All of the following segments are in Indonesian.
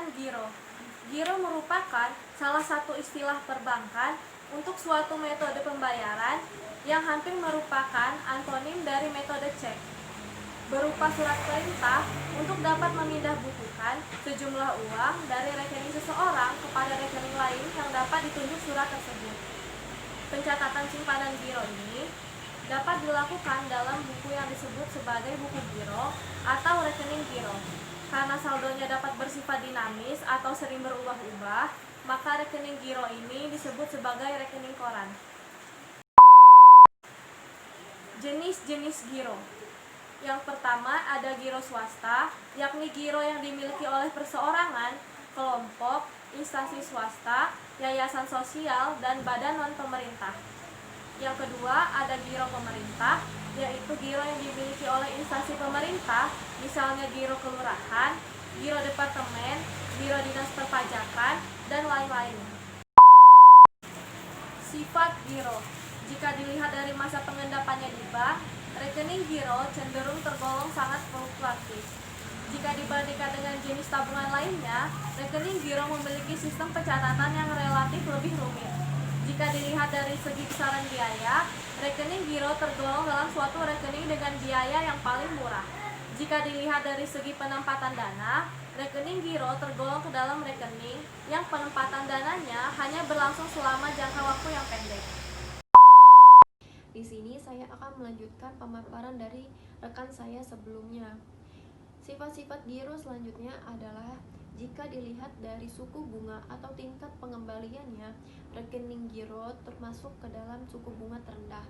Pengertian giro. Giro merupakan salah satu istilah perbankan untuk suatu metode pembayaran yang hampir merupakan antonim dari metode cek, berupa surat perintah untuk dapat memindah bukukan sejumlah uang dari rekening seseorang kepada rekening lain yang dapat ditunjuk surat tersebut. Pencatatan simpanan giro ini dapat dilakukan dalam buku yang disebut sebagai buku giro atau rekening giro. Karena saldonya dapat bersifat dinamis atau sering berubah-ubah, maka rekening giro ini disebut sebagai rekening koran. Jenis-jenis giro. Yang pertama ada giro swasta, yakni giro yang dimiliki oleh perseorangan, kelompok, instansi swasta, yayasan sosial, dan badan non-pemerintah. Yang kedua ada giro pemerintah, yaitu giro yang dimiliki oleh instansi pemerintah, misalnya giro kelurahan, giro departemen, giro dinas perpajakan, dan lain-lain. Sifat giro. Jika dilihat dari masa pengendapannya di bank, rekening giro cenderung tergolong sangat fluktuatif. Jika dibandingkan dengan jenis tabungan lainnya, rekening giro memiliki sistem pencatatan yang relatif lebih rumit. Jika dilihat dari segi besaran biaya, rekening giro tergolong dalam suatu rekening dengan biaya yang paling murah. Jika dilihat dari segi penempatan dana, rekening giro tergolong ke dalam rekening yang penempatan dananya hanya berlangsung selama jangka waktu yang pendek. Di sini saya akan melanjutkan pemaparan dari rekan saya sebelumnya. Sifat-sifat giro selanjutnya adalah jika dilihat dari suku bunga atau tingkat pengembaliannya, rekening giro termasuk ke dalam suku bunga terendah.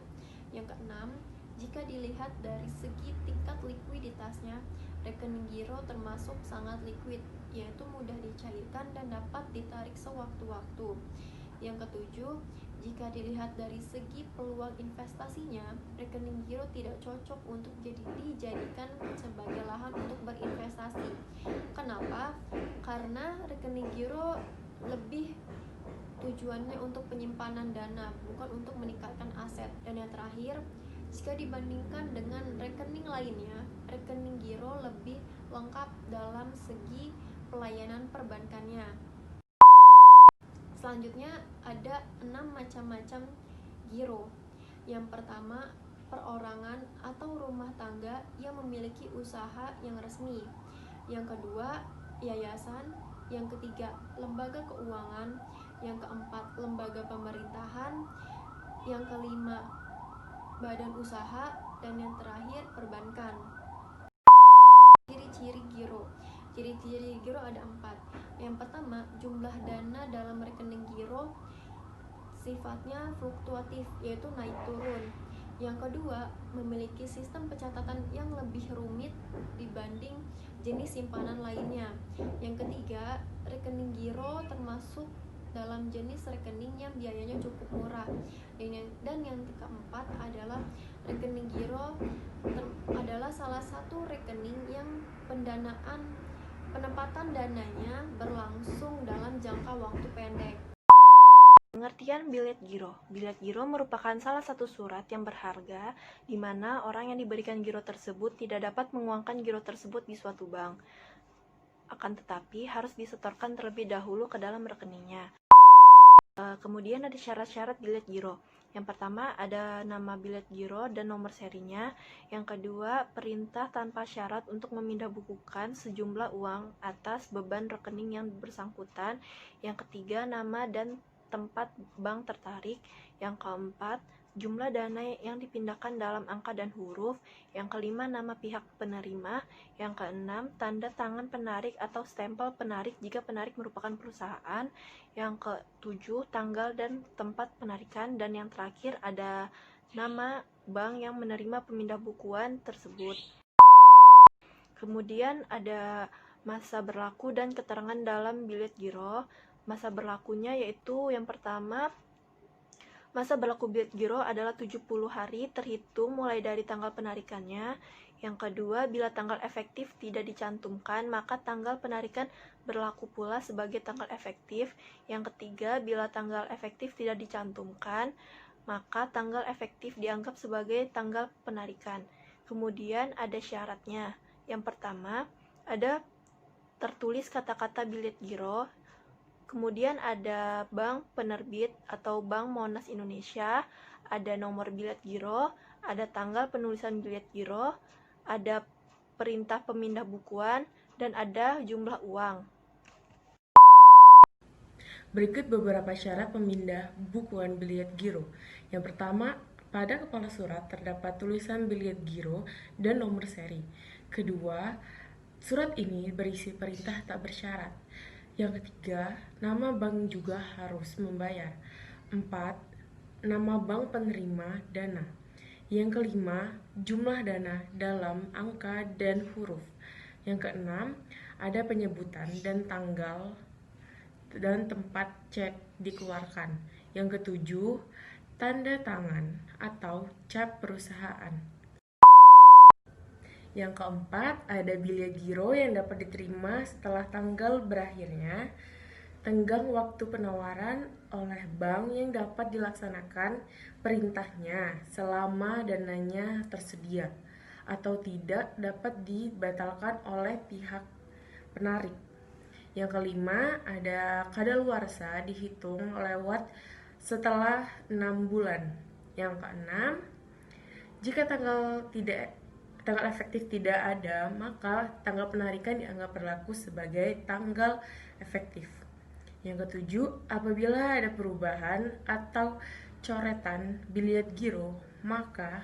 Yang keenam, jika dilihat dari segi tingkat likuiditasnya, rekening giro termasuk sangat liquid, yaitu mudah dicairkan dan dapat ditarik sewaktu-waktu. Yang ketujuh, jika dilihat dari segi peluang investasinya, rekening giro tidak cocok untuk dijadikan sebagai lahan untuk berinvestasi. Kenapa? Karena rekening giro lebih tujuannya untuk penyimpanan dana, bukan untuk meningkatkan aset. Dan yang terakhir, jika dibandingkan dengan rekening lainnya, rekening giro lebih lengkap dalam segi pelayanan perbankannya. Selanjutnya ada 6 macam-macam giro. Yang pertama, perorangan atau rumah tangga yang memiliki usaha yang resmi. Yang kedua, yayasan. Yang ketiga, lembaga keuangan. Yang keempat, lembaga pemerintahan. Yang kelima, badan usaha. Dan yang terakhir, perbankan. Ciri-ciri giro. Ciri-ciri giro ada 4. Yang pertama, jumlah dana dalam rekening giro sifatnya fluktuatif, yaitu naik turun. Yang kedua, memiliki sistem pencatatan yang lebih rumit dibanding jenis simpanan lainnya. Yang ketiga, rekening giro termasuk dalam jenis rekening yang biayanya cukup murah. Dan yang keempat adalah rekening giro adalah salah satu rekening yang penempatan dananya berlangsung dalam jangka waktu pendek. Pengertian bilet giro. Bilet giro merupakan salah satu surat yang berharga di mana orang yang diberikan giro tersebut tidak dapat menguangkan giro tersebut di suatu bank. Akan tetapi harus disetorkan terlebih dahulu ke dalam rekeningnya. Kemudian ada syarat-syarat bilet giro. Yang pertama ada nama bilet giro dan nomor serinya. Yang kedua, perintah tanpa syarat untuk memindah bukukan sejumlah uang atas beban rekening yang bersangkutan. Yang ketiga, nama dan tempat bank tertarik. Yang keempat, jumlah dana yang dipindahkan dalam angka dan huruf. Yang kelima, nama pihak penerima. Yang keenam, tanda tangan penarik atau stempel penarik jika penarik merupakan perusahaan. Yang ketujuh, tanggal dan tempat penarikan. Dan yang terakhir ada nama bank yang menerima pemindah bukuan tersebut. Kemudian ada masa berlaku dan keterangan dalam bilet giro. Masa berlakunya yaitu yang pertama, masa berlaku bilet giro adalah 70 hari terhitung mulai dari tanggal penarikannya. Yang kedua, bila tanggal efektif tidak dicantumkan, maka tanggal penarikan berlaku pula sebagai tanggal efektif. Yang ketiga, bila tanggal efektif tidak dicantumkan, maka tanggal efektif dianggap sebagai tanggal penarikan. Kemudian ada syaratnya. Yang pertama, ada tertulis kata-kata bilet giro. Kemudian ada bank penerbit atau Bank Monas Indonesia, ada nomor bilet giro, ada tanggal penulisan bilet giro, ada perintah pemindah bukuan, dan ada jumlah uang. Berikut beberapa syarat pemindah bukuan bilet giro. Yang pertama, pada kepala surat terdapat tulisan bilet giro dan nomor seri. Kedua, surat ini berisi perintah tak bersyarat. Yang ketiga, nama bank juga harus membayar. 4. Nama bank penerima dana. Yang kelima, jumlah dana dalam angka dan huruf. Yang keenam, ada penyebutan dan tanggal dan tempat cek dikeluarkan. Yang ketujuh, tanda tangan atau cap perusahaan. Yang keempat, ada bilet giro yang dapat diterima setelah tanggal berakhirnya tenggang waktu penawaran oleh bank yang dapat dilaksanakan perintahnya selama dananya tersedia atau tidak dapat dibatalkan oleh pihak penarik. Yang kelima, ada kadaluarsa dihitung lewat setelah 6 bulan. Yang keenam, jika tanggal efektif tidak ada, maka tanggal penarikan dianggap berlaku sebagai tanggal efektif. Yang ketujuh, apabila ada perubahan atau coretan bilet giro, maka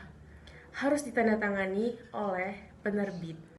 harus ditandatangani oleh penerbit.